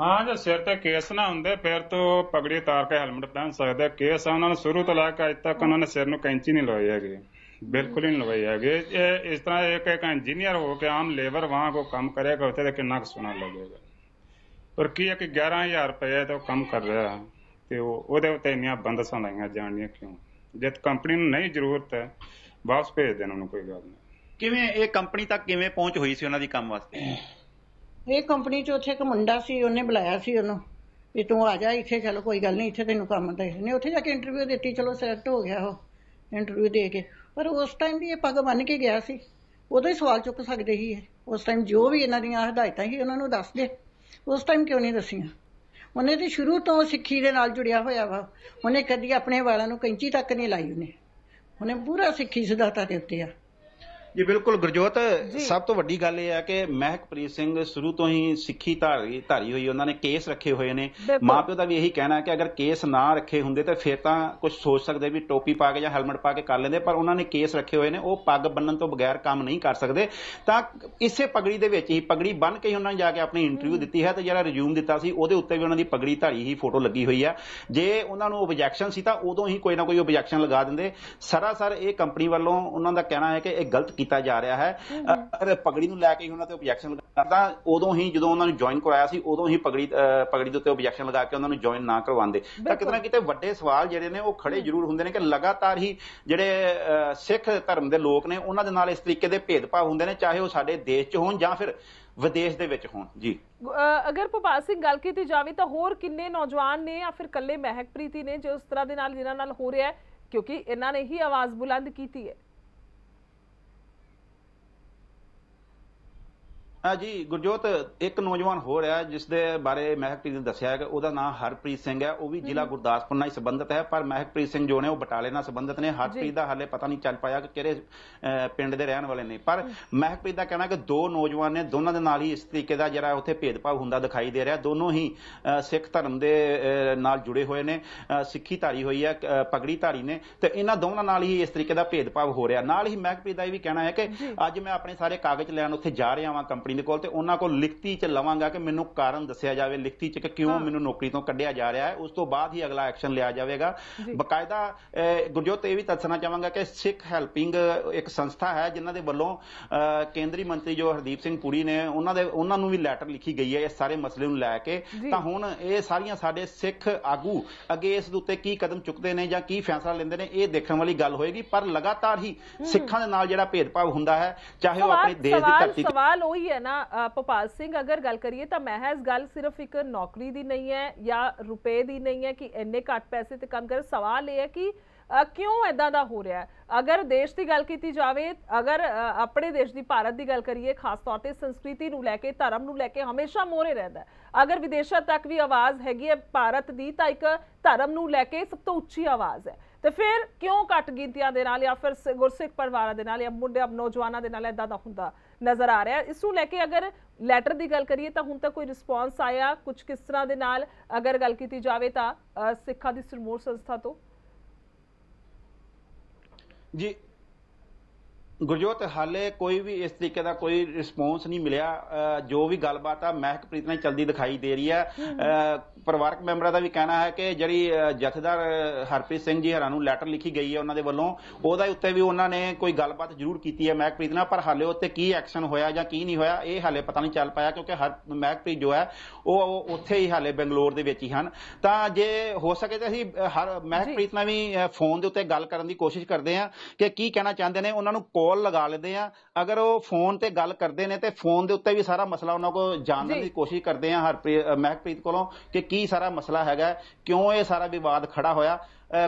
ਹਾਂ, ਜੇ ਸਿਰ ਤੇ ਕੇਸ ਨਾ ਹੁੰਦੇ ਫਿਰ ਤੋਂ ਪਗੜੀ ਉਤਾਰ ਕੇ ਹੈਲਮਟ ਪਹਿਨ ਸਕਦੇ। ਕੇਸ ਆ ਉਹਨਾਂ ਨੂੰ ਸ਼ੁਰੂ ਤੋਂ ਲੈ ਕੇ ਅੱਜ ਤੱਕ ਉਹਨਾਂ ਨੇ ਸਿਰ ਨੂੰ ਕੈਂਚੀ ਨਹੀਂ ਲਵਾਈ ਹੈਗੀ, ਬਿਲਕੁਲ ਹੀ ਨਹੀਂ ਲਵਾਈ ਹੈਗੀ। ਇਹ ਇਸ ਤਰ੍ਹਾਂ ਇੱਕ ਇੰਜੀਨੀਅਰ ਹੋ ਕੇ ਆਮ ਲੇਬਰ ਵਾਂਗ ਉਹ ਕੰਮ ਕਰੇਗਾ ਉੱਥੇ ਤਾਂ ਕਿੰਨਾ ਕੁ ਸੋਹਣਾ ਲੱਗੇਗਾ। ਪਰ ਕੀ ਹੈ ਕਿ 11,000 ਰੁਪਏ ਤੇ ਉਹ ਕੰਮ ਕਰ ਰਿਹਾ ਤੇ ਉਹਦੇ ਉੱਤੇ ਇੰਨੀਆਂ ਬੰਦਸ਼ਾਂ ਲਾਈਆਂ ਜਾਣੀਆਂ ਕਿਉਂ? ਜੇ ਕੰਪਨੀ ਨੂੰ ਨਹੀਂ ਜ਼ਰੂਰਤ ਹੈ ਵਾਪਸ ਭੇਜ ਦੇਣ ਉਹਨੂੰ, ਕੋਈ ਗੱਲ ਨਹੀਂ। ਕਿਵੇਂ ਇਹ ਕੰਪਨੀ ਤੱਕ ਕਿਵੇਂ ਪਹੁੰਚ ਹੋਈ ਸੀ ਉਹਨਾਂ ਦੀ ਕੰਮ ਵਾਸਤੇ? ਇਹ ਕੰਪਨੀ 'ਚ ਉੱਥੇ ਇੱਕ ਮੁੰਡਾ ਸੀ, ਉਹਨੇ ਬੁਲਾਇਆ ਸੀ ਉਹਨੂੰ ਵੀ ਤੂੰ ਆ ਜਾ ਇੱਥੇ, ਚਲੋ ਕੋਈ ਗੱਲ ਨਹੀਂ ਇੱਥੇ ਤੈਨੂੰ ਕੰਮ ਦੇ ਨੇ। ਉੱਥੇ ਜਾ ਕੇ ਇੰਟਰਵਿਊ ਦਿੱਤੀ, ਚਲੋ ਸਿਲੈਕਟ ਹੋ ਗਿਆ ਉਹ ਇੰਟਰਵਿਊ ਦੇ ਕੇ। ਪਰ ਉਸ ਟਾਈਮ ਵੀ ਇਹ ਪੱਗ ਬੰਨ੍ਹ ਕੇ ਗਿਆ ਸੀ, ਉਦੋਂ ਹੀ ਸਵਾਲ ਚੁੱਕ ਸਕਦੇ ਸੀ। ਉਸ ਟਾਈਮ ਜੋ ਵੀ ਇਹਨਾਂ ਦੀਆਂ ਹਦਾਇਤਾਂ ਸੀ ਉਹਨਾਂ ਨੂੰ ਦੱਸ ਦੇ, ਉਸ ਟਾਈਮ ਕਿਉਂ ਨਹੀਂ ਦੱਸੀਆਂ? ਉਹਨੇ ਤੇ ਸ਼ੁਰੂ ਤੋਂ ਸਿੱਖੀ ਦੇ ਨਾਲ ਜੁੜਿਆ ਹੋਇਆ ਵਾ, ਉਹਨੇ ਕਦੀ ਆਪਣੇ ਵਾਲਾਂ ਨੂੰ ਕੈਂਚੀ ਤੱਕ ਨਹੀਂ ਲਾਈ, ਉਹਨੇ ਪੂਰਾ ਸਿੱਖੀ ਸਿਧਾਂਤਾਂ ਦੇ ਉੱਤੇ ਆ। ਜੀ ਬਿਲਕੁਲ ਗੁਰਜੋਤ, ਸਭ ਤੋਂ ਵੱਡੀ ਗੱਲ ਇਹ ਹੈ ਕਿ ਮਹਿਕਪ੍ਰੀਤ ਸਿੰਘ ਸ਼ੁਰੂ ਤੋਂ ਹੀ ਸਿੱਖੀ ਧਾਰੀ ਹੋਈ, ਉਹਨਾਂ ਨੇ ਕੇਸ ਰੱਖੇ ਹੋਏ ਨੇ। ਮਾਪਿਓ ਦਾ ਵੀ ਇਹੀ ਕਹਿਣਾ ਹੈ ਕਿ ਅਗਰ ਕੇਸ ਨਾ ਰੱਖੇ ਹੁੰਦੇ ਤਾਂ ਫਿਰ ਤਾਂ ਕੁਝ ਸੋਚ ਸਕਦੇ ਵੀ ਟੋਪੀ ਪਾ ਕੇ ਜਾਂ ਹੈਲਮਟ ਪਾ ਕੇ ਕਰ ਲੈਂਦੇ, ਪਰ ਉਹਨਾਂ ਨੇ ਕੇਸ ਰੱਖੇ ਹੋਏ ਨੇ, ਉਹ ਪੱਗ ਬੰਨਣ ਤੋਂ ਬਗੈਰ ਕੰਮ ਨਹੀਂ ਕਰ ਸਕਦੇ। ਤਾਂ ਇਸੇ ਪਗੜੀ ਦੇ ਵਿੱਚ ਹੀ, ਪਗੜੀ ਬੰਨ ਕੇ ਹੀ ਉਹਨਾਂ ਨੇ ਜਾ ਕੇ ਆਪਣੀ ਇੰਟਰਵਿਊ ਦਿੱਤੀ ਹੈ, ਤੇ ਜਿਹੜਾ ਰਿਜ਼ਿਊਮ ਦਿੱਤਾ ਸੀ ਉਹਦੇ ਉੱਤੇ ਵੀ ਉਹਨਾਂ ਦੀ ਪਗੜੀ ਧਾਰੀ ਹੀ ਫੋਟੋ ਲੱਗੀ ਹੋਈ ਹੈ। ਜੇ ਉਹਨਾਂ ਨੂੰ ਓਬਜੈਕਸ਼ਨ ਸੀ ਤਾਂ ਉਦੋਂ ਹੀ ਕੋਈ ਨਾ ਕੋਈ ਓਬਜੈਕਸ਼ਨ ਲਗਾ ਦਿੰਦੇ। ਸਰਾਸਰ ਇਹ ਕੰਪਨੀ ਵੱਲੋਂ ਉਹਨਾਂ ਦਾ ਕਹਿਣਾ ਹੈ ਕਿ ਇਹ ਗਲਤ ਕੀਤਾ ਜਾ ਰਿਹਾ ਹੈ। ਅਗਰ ਪਗੜੀ ਨੂੰ ਲੈ ਕੇ ਉਹਨਾਂ ਤੇ ਓਬਜੈਕਸ਼ਨ ਲਗਾ ਤਾਂ ਉਦੋਂ ਹੀ ਜਦੋਂ ਉਹਨਾਂ ਨੂੰ ਜੁਆਇਨ ਕਰਵਾਇਆ ਸੀ ਉਦੋਂ ਹੀ ਪਗੜੀ ਦੇ ਉੱਤੇ ਓਬਜੈਕਸ਼ਨ ਲਗਾ ਕੇ ਉਹਨਾਂ ਨੂੰ ਜੁਆਇਨ ਨਾ ਕਰਵਾਉਂਦੇ ਤਾਂ ਕਿਤੇ ਨਾ ਕਿਤੇ ਵੱਡੇ ਸਵਾਲ ਜਿਹੜੇ ਨੇ ਉਹ ਖੜੇ ਜ਼ਰੂਰ ਹੁੰਦੇ ਨੇ ਕਿ ਲਗਾਤਾਰ ਹੀ ਜਿਹੜੇ ਸਿੱਖ ਧਰਮ ਦੇ ਲੋਕ ਨੇ ਉਹਨਾਂ ਦੇ ਨਾਲ ਇਸ ਤਰੀਕੇ ਦੇ ਭੇਦਭਾਵ ਹੁੰਦੇ ਨੇ, ਚਾਹੇ ਉਹ ਸਾਡੇ ਦੇਸ਼ 'ਚ ਹੋਣ ਜਾਂ ਫਿਰ ਵਿਦੇਸ਼ ਦੇ ਵਿੱਚ ਹੋਣ। ਜੀ ਅਗਰ ਭੋਪਾਲ ਸਿੰਘ ਗੱਲ ਕੀਤੀ ਜਾਵੇ ਤਾਂ ਹੋਰ ਕਿੰਨੇ ਨੌਜਵਾਨ ਨੇ ਜਾਂ ਫਿਰ ਇਕੱਲੇ ਮਹਿਕਪ੍ਰੀਤ ਨੇ ਜੋ ਉਸ ਤਰ੍ਹਾਂ ਦੇ ਨਾਲ ਜਿਹਨਾਂ ਨਾਲ ਹੋ ਰਿਹਾ ਹੈ, ਕਿਉਂਕਿ ਇਹਨਾਂ ਨੇ ਹੀ ਆਵਾਜ਼ ਬੁਲੰਦ ਕੀਤੀ ਹੈ? जी गुरजोत, एक नौजवान हो रहा है जिसके बारे महकप्रीत ने दसिया है कि ਉਹਦਾ ਨਾਮ ਹਰਪ੍ਰੀਤ ਸਿੰਘ ਹੈ, ਉਹ ਵੀ ਜ਼ਿਲ੍ਹਾ ਗੁਰਦਾਸਪੁਰ ਨਾਲ ਸੰਬੰਧਿਤ ਹੈ, ਪਰ महकप्रीत ਸਿੰਘ ਜੋ ਨੇ ਉਹ ਬਟਾਲੇ ਨਾਲ ਸੰਬੰਧਿਤ ਨੇ। ਹਰਪ੍ਰੀਤ ਦਾ ਹਾਲੇ ਪਤਾ ਨਹੀਂ ਚੱਲ ਪਾਇਆ ਕਿ ਕਿਹੜੇ ਪਿੰਡ ਦੇ ਰਹਿਣ ਵਾਲੇ ਨੇ, ਪਰ महकप्रीत ਦਾ ਕਹਿਣਾ ਕਿ ਦੋ ਨੌਜਵਾਨ ਨੇ, ਦੋਨਾਂ ਦੇ ਨਾਲ ਹੀ ਇਸ ਤਰੀਕੇ ਦਾ ਜਿਹੜਾ ਉੱਥੇ ਭੇਦਭਾਵ ਹੁੰਦਾ ਦਿਖਾਈ ਦੇ ਰਿਹਾ। ਦੋਨੋਂ ਹੀ ਸਿੱਖ ਧਰਮ ਦੇ ਨਾਲ ਜੁੜੇ ਹੋਏ ਨੇ, ਸਿੱਖੀ ਧਾਰੀ ਹੋਈ ਹੈ, ਪਗੜੀ ਧਾਰੀ ਨੇ, ਤੇ ਇਹਨਾਂ ਦੋਵਾਂ ਨਾਲ ਹੀ ਇਸ ਤਰੀਕੇ ਦਾ ਭੇਦਭਾਵ ਹੋ ਰਿਹਾ। ਨਾਲ ਹੀ महकप्रीत ਦਾ ਇਹ ਵੀ ਕਹਿਣਾ ਹੈ ਕਿ ਅੱਜ ਮੈਂ ਆਪਣੇ ਸਾਰੇ ਕਾਗਜ਼ ਲੈਣ ਉੱਥੇ ਜਾ ਰਿਹਾ ਹਾਂ ਕੰਪਨੀ ਦੇ ਕੋਲ, ਤੇ ਉਹਨਾਂ ਕੋਲ ਲਿਖਤੀ ਚ ਲਵਾਂਗਾ ਕਿ ਮੈਨੂੰ ਕਾਰਨ ਦੱਸਿਆ ਜਾਵੇ ਲਿਖਤੀ ਚ ਕਿ ਕਿਉਂ ਮੈਨੂੰ ਨੌਕਰੀ ਤੋਂ ਕੱਢਿਆ ਜਾ ਰਿਹਾ ਹੈ। ਉਸ ਤੋਂ ਬਾਅਦ ਹੀ ਅਗਲਾ ਐਕਸ਼ਨ ਲਿਆ ਜਾਵੇਗਾ। ਬਕਾਇਦਾ ਗੁਰਜੋਤ ਇਹ ਵੀ ਦੱਸਣਾ ਚਾਹਾਂਗਾ ਕਿ ਸਿੱਖ ਹੈਲਪਿੰਗ ਇੱਕ ਸੰਸਥਾ ਹੈ ਜਿਨ੍ਹਾਂ ਦੇ ਵੱਲੋਂ ਕੇਂਦਰੀ ਮੰਤਰੀ ਜੋ ਹਰਦੀਪ ਸਿੰਘ ਪੁਰੀ ਨੇ ਉਹਨਾਂ ਨੂੰ ਵੀ ਲੈਟਰ ਲਿਖੀ ਗਈ ਹੈ ਇਸ ਸਾਰੇ ਮਸਲੇ ਨੂੰ ਲੈ ਕੇ। ਤਾਂ ਹੁਣ ਇਹ ਸਾਰੀਆਂ ਸਾਡੇ ਸਿੱਖ ਆਗੂ ਅੱਗੇ ਇਸ ਦੇ ਉੱਤੇ ਕੀ ਕਦਮ ਚੁੱਕਦੇ ਨੇ ਜਾਂ ਕੀ ਫੈਸਲਾ ਲੈਂਦੇ ਨੇ, ਇਹ ਦੇਖਣ ਵਾਲੀ ਗੱਲ ਹੋਏਗੀ। ਪਰ ਲਗਾਤਾਰ ਹੀ ਸਿੱਖਾਂ ਦੇ ਨਾਲ ਜਿਹੜਾ ਭੇਦਭਾਵ ਹੁੰਦਾ ਹੈ, ਚਾਹੇ ਉਹ ਆਪਣੇ ਦੇਸ਼ ਦੀ ਧਰਤੀ। ਸਵਾਲ ਉਹੀ ਹੈ ਨਾ ਭੋਪਾਲ ਸਿੰਘ, ਅਗਰ ਗੱਲ ਕਰੀਏ ਤਾਂ ਮਹਿਜ਼ ਗੱਲ ਸਿਰਫ ਇੱਕ ਨੌਕਰੀ ਦੀ ਨਹੀਂ ਹੈ ਜਾਂ ਰੁਪਏ ਦੀ ਨਹੀਂ ਹੈ ਕਿ ਇੰਨੇ ਘੱਟ ਪੈਸੇ ਤੇ ਕੰਮ ਕਰ। ਸਵਾਲ ਇਹ ਹੈ ਕਿ ਕਿਉਂ ਇਦਾਂ ਦਾ ਹੋ ਰਿਹਾ ਹੈ। ਅਗਰ ਦੇਸ਼ ਦੀ ਗੱਲ ਕੀਤੀ ਜਾਵੇ, ਅਗਰ ਆਪਣੇ ਦੇਸ਼ ਦੀ ਭਾਰਤ ਦੀ ਗੱਲ ਕਰੀਏ, ਖਾਸ ਤੌਰ ਤੇ ਸੰਸਕ੍ਰਿਤੀ ਨੂੰ ਲੈ ਕੇ, ਧਰਮ ਨੂੰ ਲੈ ਕੇ ਹਮੇਸ਼ਾ ਮੋਹਰੇ ਰਹਿੰਦਾ। ਅਗਰ ਵਿਦੇਸ਼ਾਂ ਤੱਕ ਵੀ ਆਵਾਜ਼ ਹੈਗੀ ਹੈ ਭਾਰਤ ਦੀ, ਤਾਂ ਇੱਕ ਧਰਮ ਨੂੰ ਲੈ ਕੇ ਸਭ ਤੋਂ ਉੱਚੀ ਆਵਾਜ਼ ਹੈ। ਤੇ ਫਿਰ ਕਿਉਂ ਘੱਟ ਗਿਣਤੀਆਂ ਦੇ ਨਾਲ ਜਾਂ ਫਿਰ ਗੁਰਸਿੱਖ ਪਰਿਵਾਰਾਂ ਦੇ ਨਾਲ ਜਾਂ ਮੁੰਡੇ ਨੌਜਵਾਨਾਂ ਦੇ ਨਾਲ ਇਦਾਂ ਦਾ ਹੁੰਦਾ ਨਜ਼ਰ ਆ ਰਿਹਾ। ਇਸ ਨੂੰ ਲੈ ਕੇ ਅਗਰ ਲੈਟਰ ਦੀ ਗੱਲ ਕਰੀਏ ਤਾਂ ਹੁਣ ਤੱਕ ਕੋਈ ਰਿਸਪੌਂਸ ਆਇਆ ਕੁਝ ਕਿਸ ਤਰ੍ਹਾਂ ਦੇ ਨਾਲ ਅਗਰ ਗੱਲ ਕੀਤੀ ਜਾਵੇ ਤਾਂ ਸਿੱਖਾਂ ਦੀ ਸਿਰਮੌਰ ਸੰਸਥਾ ਤੋਂ? ਜੀ ਗੁਰਜੋਤ, ਹਾਲੇ ਕੋਈ ਵੀ ਇਸ ਤਰੀਕੇ ਦਾ ਕੋਈ ਰਿਸਪੌਂਸ ਨਹੀਂ ਮਿਲਿਆ। ਜੋ ਵੀ ਗੱਲਬਾਤ ਆ महकप्रीत ਨਾਲ ਚਲਦੀ ਦਿਖਾਈ ਦੇ ਰਹੀ ਹੈ। ਪਰਿਵਾਰਕ ਮੈਂਬਰਾਂ ਦਾ ਵੀ ਕਹਿਣਾ ਹੈ ਕਿ ਜਿਹੜੀ ਜਥੇਦਾਰ ਹਰਪ੍ਰੀਤ ਸਿੰਘ ਜੀ ਹਰਾਂ ਨੂੰ ਲੈਟਰ ਲਿਖੀ ਗਈ ਹੈ ਉਹਨਾਂ ਦੇ ਵੱਲੋਂ, ਉਹਦੇ ਉੱਤੇ ਵੀ ਉਹਨਾਂ ਨੇ ਕੋਈ ਗੱਲਬਾਤ ਜ਼ਰੂਰ ਕੀਤੀ ਹੈ महकप्रीत ਨਾਲ, ਪਰ ਹਾਲੇ ਉੱਤੇ ਕੀ ਐਕਸ਼ਨ ਹੋਇਆ ਜਾਂ ਕੀ ਨਹੀਂ ਹੋਇਆ ਇਹ ਹਾਲੇ ਪਤਾ ਨਹੀਂ ਚੱਲ ਪਾਇਆ, ਕਿਉਂਕਿ महकप्रीत ਜੋ ਹੈ ਉਹ ਉੱਥੇ ਹੀ ਹਾਲੇ ਬੰਗਲੌਰ ਦੇ ਵਿੱਚ ਹੀ ਹਨ। ਤਾਂ ਜੇ ਹੋ ਸਕੇ ਤਾਂ ਅਸੀਂ महकप्रीत ਨਾਲ ਵੀ ਫੋਨ ਦੇ ਉੱਤੇ ਗੱਲ ਕਰਨ ਦੀ ਕੋਸ਼ਿਸ਼ ਕਰਦੇ ਹਾਂ ਕਿ ਕੀ ਕਹਿਣਾ ਚਾਹੁੰਦੇ ਨੇ। ਉਹਨਾਂ ਨੂੰ ਕਾਲ ਲਗਾ ਲੈਂਦੇ ਆ, ਅਗਰ ਉਹ ਫੋਨ ਤੇ ਗੱਲ ਕਰਦੇ ਨੇ ਤੇ ਫੋਨ ਦੇ ਉੱਤੇ ਵੀ ਸਾਰਾ ਮਸਲਾ ਉਹਨਾਂ ਕੋਲ ਜਾਣਨ ਦੀ ਕੋਸ਼ਿਸ਼ ਕਰਦੇ ਆ महकप्रीत ਕੋਲੋਂ ਕਿ ਕੀ ਸਾਰਾ ਮਸਲਾ ਹੈਗਾ, ਕਿਉਂ ਇਹ ਸਾਰਾ ਵਿਵਾਦ ਖੜਾ ਹੋਇਆ।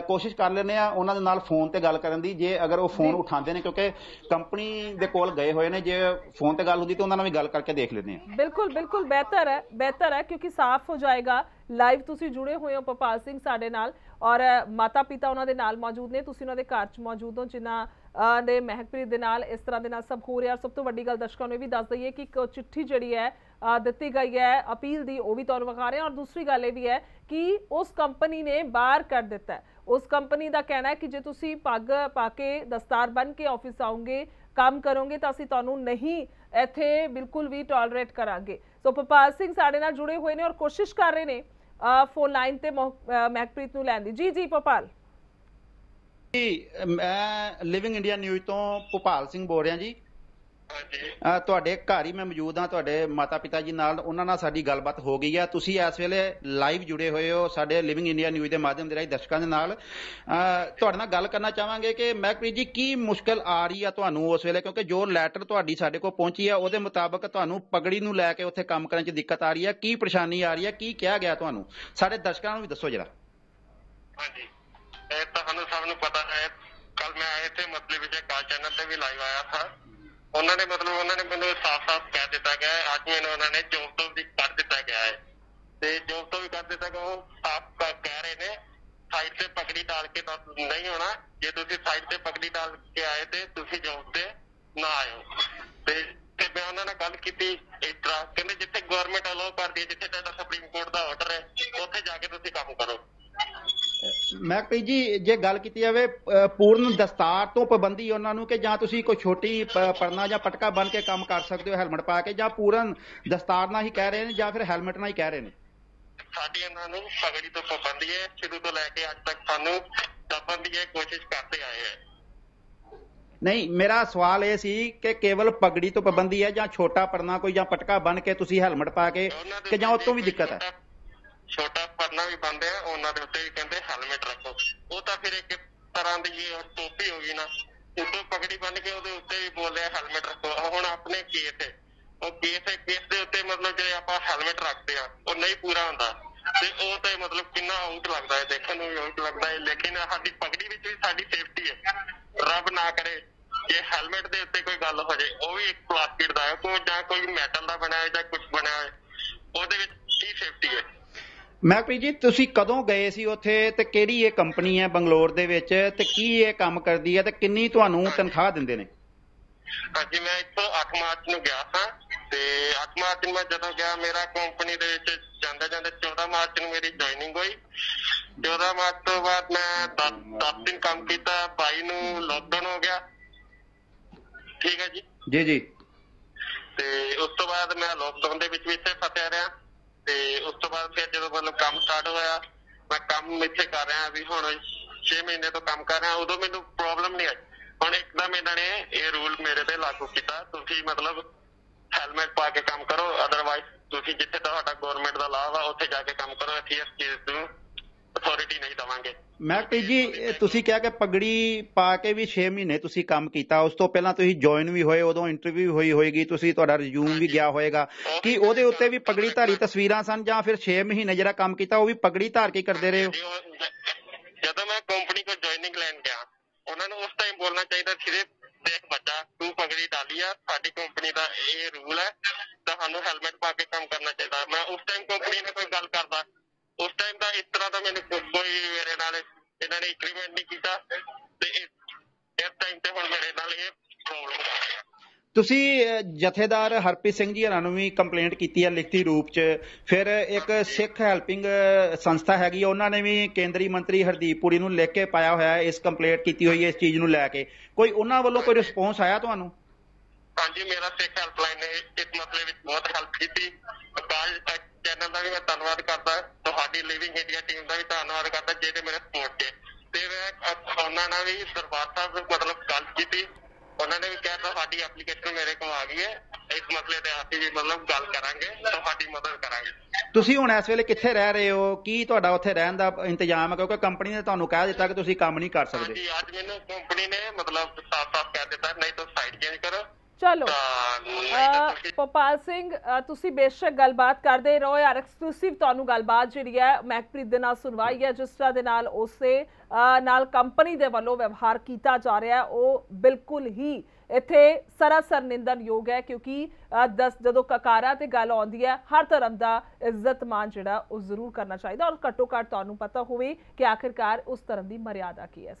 ਕੋਸ਼ਿਸ਼ ਕਰ ਲੈਂਦੇ ਆ ਉਹਨਾਂ ਦੇ ਨਾਲ ਫੋਨ ਤੇ ਗੱਲ ਕਰਨ ਦੀ, ਜੇ ਅਗਰ ਉਹ ਫੋਨ ਉਠਾਉਂਦੇ ਨੇ, ਕਿਉਂਕਿ ਕੰਪਨੀ ਦੇ ਕੋਲ ਗਏ ਹੋਏ ਨੇ। ਜੇ ਫੋਨ ਤੇ ਗੱਲ ਹੁੰਦੀ ਤਾਂ ਉਹਨਾਂ ਨਾਲ ਵੀ ਗੱਲ ਕਰਕੇ ਦੇਖ ਲੈਂਦੇ ਆ। ਬਿਲਕੁਲ ਬਿਲਕੁਲ ਬਿਹਤਰ ਹੈ ਕਿਉਂਕਿ ਸਾਫ਼ ਹੋ ਜਾਏਗਾ। ਲਾਈਵ ਤੁਸੀਂ ਜੁੜੇ ਹੋਏ ਹੋ ਭੋਪਾਲ ਸਿੰਘ ਸਾਡੇ ਨਾਲ, ਔਰ ਮਾਤਾ ਪਿਤਾ ਉਹਨਾਂ ਦੇ ਨਾਲ ਮੌਜੂਦ ਨੇ, ਤੁਸੀਂ ਉਹਨਾਂ ਦੇ ਘਰ 'ਚ ਮੌਜੂਦ ਹੋ ਜਿਨ੍ਹਾਂ ਨੇ महकप्रीत ਦੇ ਨਾਲ ਇਸ ਤਰ੍ਹਾਂ ਦੇ ਨਾਲ ਸਭ ਹੋ ਰਿਹਾ। ਸਭ ਤੋਂ ਵੱਡੀ ਗੱਲ ਦਰਸ਼ਕਾਂ ਨੂੰ ਇਹ ਵੀ ਦੱਸ ਦਈਏ ਕਿ ਇੱਕ ਚਿੱਠੀ ਜਿਹੜੀ ਹੈ ਦਿੱਤੀ ਗਈ ਹੈ ਅਪੀਲ ਦੀ, ਉਹ ਵੀ ਤੁਹਾਨੂੰ ਵਿਖਾ ਰਹੇ ਹਾਂ। ਔਰ ਦੂਸਰੀ ਗੱਲ ਇਹ ਵੀ ਹੈ ਕਿ ਉਸ ਕੰਪਨੀ ਨੇ ਬਾਹਰ ਕਰ ਦਿੱਤਾ। ਉਸ ਕੰਪਨੀ ਦਾ ਕਹਿਣਾ ਹੈ ਕਿ ਜੇ ਤੁਸੀਂ ਪੱਗ ਪਾ ਕੇ ਦਸਤਾਰ ਬਣ ਕੇ ਆਫਿਸ ਆਓਗੇ, ਕੰਮ ਕਰੋਗੇ ਤਾਂ ਅਸੀਂ ਤੁਹਾਨੂੰ ਨਹੀਂ ਇੱਥੇ ਬਿਲਕੁਲ ਵੀ ਟੋਲਰੇਟ ਕਰਾਂਗੇ। ਸੋ ਭੋਪਾਲ ਸਿੰਘ ਸਾਡੇ ਨਾਲ ਜੁੜੇ ਹੋਏ ਨੇ ਔਰ ਕੋਸ਼ਿਸ਼ ਕਰ ਰਹੇ ਨੇ ਫੋਨ ਲਾਈਨ ਤੇ महकप्रीत ਨੂੰ ਲੈਣ ਦੀ। ਜੀ ਭੋਪਾਲ ਜੀ, ਮੈਂ ਲਿਵਿੰਗ ਇੰਡੀਆ ਨਿਊਜ਼ ਤੋਂ ਭੋਪਾਲ ਸਿੰਘ ਬੋਲ ਰਿਹਾ ਜੀ। ਤੁਹਾਡੇ ਘਰ ਹੀ ਮੈਂ ਮੌਜੂਦ ਹਾਂ, ਤੁਹਾਡੇ ਮਾਤਾ ਪਿਤਾ ਜੀ ਨਾਲ, ਉਹਨਾਂ ਨਾਲ ਸਾਡੀ ਗੱਲਬਾਤ ਹੋ ਗਈ ਹੈ। ਤੁਸੀਂ ਇਸ ਵੇਲੇ ਲਾਈਵ ਜੁੜੇ ਹੋਏ ਹੋ ਸਾਡੇ ਲਿਵਿੰਗ ਇੰਡੀਆ ਨਿਊਜ਼ ਦੇ ਮਾਧਿਅਮ ਦੇ ਰਾਹੀਂ ਦਰਸ਼ਕਾਂ ਦੇ ਨਾਲ। ਤੁਹਾਡੇ ਨਾਲ ਗੱਲ ਕਰਨਾ ਚਾਹਾਂਗੇ ਕਿ महकप्रीत ਜੀ ਕੀ ਮੁਸ਼ਕਲ ਆ ਰਹੀ ਆ ਤੁਹਾਨੂੰ ਉਸ ਵੇਲੇ, ਕਿਉਂਕਿ ਜੋ ਲੈਟਰ ਤੁਹਾਡੀ ਸਾਡੇ ਕੋਲ ਪਹੁੰਚੀ ਹੈ ਉਹਦੇ ਮੁਤਾਬਕ ਤੁਹਾਨੂੰ ਪਗੜੀ ਨੂੰ ਲੈ ਕੇ ਉੱਥੇ ਕੰਮ ਕਰਨ 'ਚ ਦਿੱਕਤ ਆ ਰਹੀ ਹੈ। ਕੀ ਪਰੇਸ਼ਾਨੀ ਆ ਰਹੀ ਹੈ, ਕੀ ਕਿਹਾ ਗਿਆ ਤੁਹਾਨੂੰ? ਸਾਡੇ ਦਰਸ਼ਕਾਂ ਨੂੰ ਵੀ ਦੱਸੋ ਜਰਾ। ਹਾਂਜੀ, ਇਹ ਤੁਹਾਨੂੰ ਸਭ ਨੂੰ ਪਤਾ ਹੈ, ਕੱਲ ਮੈਂ ਇੱਥੇ ਮਸਲੇ ਵਿੱਚ ਕਾਲ ਚੈਨਲ ਤੇ ਵੀ ਲਾਈਵ ਆਇਆ ਥਾ। ਉਹਨਾਂ ਨੇ ਮੈਨੂੰ ਸਾਫ਼-ਸਾਫ਼ ਕਹਿ ਦਿੱਤਾ ਗਿਆ ਹੈ, ਅੱਜ ਮੈਨੂੰ ਉਹਨਾਂ ਨੇ ਜੋਬ ਤੋਂ ਵੀ ਕੱਢ ਦਿੱਤਾ ਗਿਆ ਹੈ। ਤੇ ਜੋਬ ਤੋਂ ਵੀ ਕੱਢ ਦਿੱਤਾ ਗਿਆ, ਉਹ ਸਾਫ਼ ਕਹਿ ਰਹੇ ਨੇ ਸਾਈਡ ਤੇ ਪਗੜੀ ਡਾਲ ਕੇ ਨਹੀਂ ਹੋਣਾ। ਜੇ ਤੁਸੀਂ ਸਾਈਡ ਤੇ ਪਗੜੀ ਡਾਲ ਕੇ ਆਏ ਤੇ ਤੁਸੀਂ ਜੋਬ ਤੇ ਨਾ ਆਇਓ। ਤੇ ਮੈਂ ਉਹਨਾਂ ਨਾਲ ਗੱਲ ਕੀਤੀ ਇਸ ਤਰ੍ਹਾਂ, ਕਹਿੰਦੇ ਜਿੱਥੇ ਗਵਰਨਮੈਂਟ ਅਲਾਓ ਕਰਦੀ ਹੈ, ਜਿੱਥੇ ਤੁਹਾਡਾ ਸੁਪਰੀਮ ਕੋਰਟ ਦਾ ਆਰਡਰ ਹੈ, ਉੱਥੇ ਜਾ ਕੇ ਤੁਸੀਂ ਕੰਮ ਕਰੋ। महकप्रीत जी, ਜੇ ਗੱਲ ਕੀਤੀ ਜਾਵੇ ਪੂਰਨ ਦਸਤਾਰ ਤੋਂ ਪਾਬੰਦੀ ਉਹਨਾਂ ਨੂੰ ਕਿ ਜਾਂ ਤੁਸੀਂ ਕੋਈ ਛੋਟੀ ਪਰਨਾ ਜਾਂ ਪਟਕਾ ਬੰਨ ਕੇ ਕੰਮ ਕਰ ਸਕਦੇ ਹੋ ਹੈਲਮਟ ਪਾ ਕੇ, ਜਾਂ ਪੂਰਨ ਦਸਤਾਰ ਨਾਲ ਹੀ ਕਹਿ ਰਹੇ ਨੇ ਜਾਂ ਫਿਰ ਹੈਲਮਟ ਨਾਲ ਹੀ ਕਹਿ ਰਹੇ ਨੇ? ਸਾਡੀ ਇਹਨਾਂ ਨੂੰ ਪਗੜੀ ਤੋਂ ਪਾਬੰਦੀ ਹੈ, ਸ਼ੁਰੂ ਤੋਂ ਲੈ ਕੇ ਅੱਜ ਤੱਕ ਸਾਨੂੰ ਦੱਬਣ ਦੀ ਕੋਸ਼ਿਸ਼ ਕਰਦੇ ਆਏ ਹੈ। ਨਹੀਂ, ਮੇਰਾ ਸਵਾਲ ਇਹ ਸੀ ਕਿ ਕੇਵਲ ਪਗੜੀ ਤੋਂ ਪਾਬੰਦੀ ਹੈ ਜਾਂ ਛੋਟਾ ਪਰਨਾ ਕੋਈ ਜਾਂ ਪਟਕਾ ਬੰਨ ਕੇ ਤੁਸੀਂ ਹੈਲਮਟ ਪਾ ਕੇ, ਕਿ ਜਾਂ ਉਤੋਂ ਵੀ ਦਿੱਕਤ ਹੈ? ਛੋਟਾ ਪਰਨਾ ਵੀ ਬੰਨਦੇ ਆ, ਉਹਨਾਂ ਦੇ ਉੱਤੇ ਵੀ ਕਹਿੰਦੇ ਹੈਲਮਟ ਰੱਖੋ। ਉਹ ਤਾਂ ਫਿਰ ਇੱਕ ਤਰ੍ਹਾਂ ਦੀ ਟੋਪੀ ਹੋ ਗਈ ਨਾ, ਉੱਤੋਂ ਪਗੜੀ ਬੰਨ ਕੇ ਉਹਦੇ ਉੱਤੇ ਵੀ ਬੋਲ ਰਿਹਾ ਹੈਲਮਟ ਰੱਖੋ। ਹੁਣ ਆਪਣੇ ਕੇਸ ਹੈ, ਉਹ ਕੇਸ ਦੇ ਉੱਤੇ ਮਤਲਬ ਜੇ ਆਪਾਂ ਹੈਲਮਟ ਰੱਖਦੇ ਆ ਉਹ ਨਹੀਂ ਪੂਰਾ ਹੁੰਦਾ ਤੇ ਉਹ ਤੇ ਮਤਲਬ ਕਿੰਨਾ ਆਊਟ ਲੱਗਦਾ ਹੈ, ਦੇਖਣ ਨੂੰ ਵੀ ਆਊਟ ਲੱਗਦਾ ਹੈ। ਲੇਕਿਨ ਸਾਡੀ ਪਗੜੀ ਵਿੱਚ ਵੀ ਸਾਡੀ ਸੇਫਟੀ ਹੈ। ਰੱਬ ਨਾ ਕਰੇ ਜੇ ਹੈਲਮਟ ਦੇ ਉੱਤੇ ਕੋਈ ਗੱਲ ਹੋ ਜਾਏ ਉਹ ਵੀ ਇੱਕ ਪਲਾਸਟਿਕ ਦਾ ਹੈ, ਜਾਂ ਕੋਈ ਮੈਟਲ ਦਾ ਬਣਿਆ ਹੋਇਆ ਜਾਂ ਕੁਝ ਬਣਿਆ ਹੋਇਆ, ਉਹਦੇ ਵਿੱਚ ਕੀ ਸੇਫਟੀ ਹੈ? ਮਹਿਕਪ੍ਰੀਤ ਜੀ, ਤੁਸੀਂ ਕਦੋਂ ਗਏ ਸੀ ਉੱਥੇ ਤੇ ਕਿਹੜੀ ਇਹ ਕੰਪਨੀ ਹੈ ਬੰਗਲੌਰ ਦੇ ਵਿੱਚ ਤੇ ਕੀ ਇਹ ਕੰਮ ਕਰਦੀ ਹੈ ਤੇ ਕਿੰਨੀ ਤੁਹਾਨੂੰ ਤਨਖਾਹ ਦਿੰਦੇ ਨੇ? ਹਾਂਜੀ, ਮੈਂ ਇੱਥੋਂ 8 ਮਾਰਚ ਨੂੰ ਗਿਆ ਸਾਂ ਤੇ 8 ਮਾਰਚ ਨੂੰ ਮੈਂ ਜਦੋਂ ਗਿਆ ਮੇਰਾ ਕੰਪਨੀ ਦੇ ਵਿੱਚ ਜਾਂਦੇ 14 ਮਾਰਚ ਨੂੰ ਮੇਰੀ ਜੁਆਇਨਿੰਗ ਹੋਈ। 14 ਮਾਰਚ ਤੋਂ ਬਾਅਦ ਮੈਂ 10 ਦਿਨ ਕੰਮ ਕੀਤਾ, 22 ਨੂੰ ਲੋਕਡਾਊਨ ਹੋ ਗਿਆ। ਠੀਕ ਹੈ ਜੀ ਜੀ ਜੀ। ਤੇ ਉਸ ਤੋਂ ਬਾਅਦ ਮੈਂ ਲੋਕਡਾਊਨ ਦੇ ਵਿੱਚ ਵੀ ਇੱਥੇ ਫਸਿਆ ਰਿਹਾ ਤੇ ਉਸ ਤੋਂ ਬਾਅਦ ਫਿਰ ਜਦੋਂ ਮਤਲਬ ਕੰਮ ਸਟਾਰਟ ਹੋਇਆ, ਮੈਂ ਕੰਮ ਇੱਥੇ ਕਰ ਰਿਹਾ ਵੀ ਹੁਣ 6 ਮਹੀਨੇ ਤੋਂ ਕੰਮ ਕਰ ਰਿਹਾ, ਉਦੋਂ ਮੈਨੂੰ ਪ੍ਰੋਬਲਮ ਨਹੀਂ ਆਈ। ਹੁਣ ਇੱਕਦਮ ਇਹਨਾਂ ਨੇ ਇਹ ਰੂਲ ਮੇਰੇ ਤੇ ਲਾਗੂ ਕੀਤਾ, ਤੁਸੀਂ ਮਤਲਬ ਹੈਲਮਟ ਪਾ ਕੇ ਕੰਮ ਕਰੋ, ਅਦਰਵਾਈਜ਼ ਤੁਸੀਂ ਜਿੱਥੇ ਤੁਹਾਡਾ ਗਵਰਨਮੈਂਟ ਦਾ ਲਾਭ ਆ ਉੱਥੇ ਜਾ ਕੇ ਕੰਮ ਕਰੋ, ਅਸੀਂ ਇਸ ਚੀਜ਼ ਨੂੰ ਅਥਾਰਟੀ ਨਹੀਂ ਦੇਵਾਂਗੇ। ਮਹਿਕਪ੍ਰੀਤ ਜੀ, ਤੁਸੀਂ ਕਿਹਾ ਕਿ ਪਗੜੀ ਪਾ ਕੇ ਵੀ 6 ਮਹੀਨੇ ਤੁਸੀਂ ਕੰਮ ਕੀਤਾ, ਉਸ ਤੋਂ ਪਹਿਲਾਂ ਤੁਸੀਂ ਜੁਆਇਨ ਵੀ ਹੋਏ, ਉਦੋਂ ਇੰਟਰਵਿਊ ਹੋਈ ਹੋਏਗੀ, ਤੁਸੀਂ ਤੁਹਾਡਾ ਰਿਜ਼ਿਊਮ ਵੀ ਗਿਆ ਹੋਏਗਾ, ਕੀ ਉਹਦੇ ਉੱਤੇ ਵੀ ਪਗੜੀ ਧਾਰੀ ਤਸਵੀਰਾਂ ਸਨ ਜਾਂ ਫਿਰ 6 ਮਹੀਨੇ ਜਿਹੜਾ ਕੰਮ ਕੀਤਾ ਉਹ ਵੀ ਪਗੜੀ ਧਾਰ ਕੇ ਕਰਦੇ ਰਹੇ ਹੋ? ਜਦੋਂ ਮੈਂ ਕੰਪਨੀ ਕੋ ਜੁਆਇਨਿੰਗ ਲੈਣ ਗਿਆ, ਉਹਨਾਂ ਨੂੰ ਉਸ ਟਾਈਮ ਬੋਲਣਾ ਚਾਹੀਦਾ ਸੀ, ਦੇਖ ਬੱਚਾ ਤੂੰ ਪਗੜੀ ਡਾਲੀ ਆ, ਸਾਡੀ ਕੰਪਨੀ ਦਾ ਇਹ ਰੂਲ ਹੈ, ਤੁਹਾਨੂੰ ਹੈਲਮਟ ਪਾ ਕੇ ਕੰਮ ਕਰਨਾ ਚਾਹੀਦਾ। ਮੈਂ ਉਸ ਟਾਈਮ ਕੰਪਨੀ ਨਾਲ ਕੋਈ ਗੱਲ ਕਰਦਾ, ਉਸ ਟਾਈਮ ਦਾ ਇਸ ਤਰ੍ਹਾਂ ਦਾ ਮੈਨੂੰ ਕੋਈ ਮੇਰੇ ਨਾਲ ਇਹਨਾਂ ਨੇ ਐਗਰੀਮੈਂਟ ਨਹੀਂ ਕੀਤਾ ਤੇ ਇਸ ਟਾਈਮ ਤੇ ਹੁਣ ਮੇਰੇ ਨਾਲ ਇਹ ਪ੍ਰੋਬਲਮ ਆ ਰਹੀ ਹੈ। ਤੁਸੀਂ ਜਥੇਦਾਰ ਹਰਪ੍ਰੀਤ ਸਿੰਘ ਜੀ ਹਰਾਂ ਨੂੰ ਵੀ ਕੰਪਲੇਂਟ ਕੀਤੀ ਹੈ ਲਿਖਤੀ ਰੂਪ 'ਚ, ਫਿਰ ਇੱਕ ਸਿੱਖ ਹੈਲਪਿੰਗ ਸੰਸਥਾ ਹੈਗੀ, ਉਹਨਾਂ ਨੇ ਵੀ ਕੇਂਦਰੀ ਮੰਤਰੀ ਹਰਦੀਪ ਪੁਰੀ ਨੂੰ ਲਿਖ ਕੇ ਪਾਇਆ ਹੋਇਆ ਹੈ, ਇਸ ਕੰਪਲੇਂਟ ਕੀਤੀ ਹੋਈ ਹੈ ਇਸ ਚੀਜ਼ ਨੂੰ ਲੈ ਕੇ, ਕੋਈ ਉਹਨਾਂ ਵੱਲੋਂ ਕੋਈ ਰਿਸਪੌਂਸ ਆਇਆ ਤੁਹਾਨੂੰ? ਹਾਂਜੀ, ਮੇਰਾ ਸਿੱਖ ਹੈਲਪਲਾਈਨ ਨੇ ਇਸ ਮਸਲੇ ਵਿੱਚ ਬਹੁਤ ਹੈਲਪ ਕੀਤੀ। ਅਕਾਲ ਚੈਨਲ ਦਾ ਵੀ ਮੈਂ ਧੰਨਵਾਦ ਕਰਦਾ, ਤੁਹਾਡੀ ਲਿਵਿੰਗ ਇੰਡੀਆ ਟੀਮ ਦਾ ਵੀ ਧੰਨਵਾਦ ਕਰਦਾ ਜਿਹਨੇ ਮੇਰੇ ਸਪੋਰਟ ਤੇ ਮੈਂ ਉਹਨਾਂ ਨਾਲ ਵੀ ਦਰਬਾਰ ਸਾਹਿਬ ਮਤਲਬ ਗੱਲ ਕੀਤੀ, ਉਹਨਾਂ ਨੇ ਵੀ ਕਿਹਾ ਤੁਹਾਡੀ ਐਪਲੀਕੇਸ਼ਨ ਮੇਰੇ ਕੋਲ ਆ ਗਈ ਹੈ, ਇਸ ਮਸਲੇ ਤੇ ਅਸੀਂ ਵੀ ਮਤਲਬ ਗੱਲ ਕਰਾਂਗੇ, ਤੁਹਾਡੀ ਮਦਦ ਕਰਾਂਗੇ। ਤੁਸੀਂ ਹੁਣ ਇਸ ਵੇਲੇ ਕਿੱਥੇ ਰਹਿ ਰਹੇ ਹੋ? ਕੀ ਤੁਹਾਡਾ ਉੱਥੇ ਰਹਿਣ ਦਾ ਇੰਤਜ਼ਾਮ ਹੈ? ਕਿਉਂਕਿ ਕੰਪਨੀ ਨੇ ਤੁਹਾਨੂੰ ਕਹਿ ਦਿੱਤਾ ਕਿ ਤੁਸੀਂ ਕੰਮ ਨਹੀਂ ਕਰ ਸਕਦੇ। ਹਾਂਜੀ, ਅੱਜ ਮੈਨੂੰ ਕੰਪਨੀ ਨੇ ਮਤਲਬ ਸਾਫ਼ ਕਹਿ ਦਿੱਤਾ ਨਹੀਂ ਤਾਂ ਸਾਈਡ ਚੇਂਜ ਕਰੋ। ਚਲੋ ਭੋਪਾਲ ਸਿੰਘ, ਤੁਸੀਂ ਬੇਸ਼ੱਕ ਗੱਲਬਾਤ ਕਰਦੇ ਰਹੋ ਯਾਰ, ਐਕਸਕਲੂਸਿਵ ਤੁਹਾਨੂੰ ਗੱਲਬਾਤ ਜਿਹੜੀ ਹੈ ਮਹਿਕਪ੍ਰੀਤ ਦੇ ਨਾਲ ਸੁਣਵਾਈ ਹੈ, ਜਿਸ ਤਰ੍ਹਾਂ ਦੇ ਨਾਲ ਉਸੇ ਨਾਲ ਕੰਪਨੀ ਦੇ ਵੱਲੋਂ ਵਿਵਹਾਰ ਕੀਤਾ ਜਾ ਰਿਹਾ ਉਹ ਬਿਲਕੁਲ ਹੀ ਇੱਥੇ ਸਰਾਸਰ ਨਿੰਦਣਯੋਗ ਹੈ, ਕਿਉਂਕਿ ਜਦੋਂ ਕਕਾਰਾਂ ਤੇ ਗੱਲ ਆਉਂਦੀ ਹੈ ਹਰ ਧਰਮ ਦਾ ਇੱਜ਼ਤ ਮਾਨ ਜਿਹੜਾ ਉਹ ਜ਼ਰੂਰ ਕਰਨਾ ਚਾਹੀਦਾ, ਔਰ ਘੱਟੋ ਘੱਟ ਤੁਹਾਨੂੰ ਪਤਾ ਹੋਵੇ ਕਿ ਆਖਿਰਕਾਰ ਉਸ ਧਰਮ ਦੀ ਮਰਿਆਦਾ ਕੀ ਹੈ।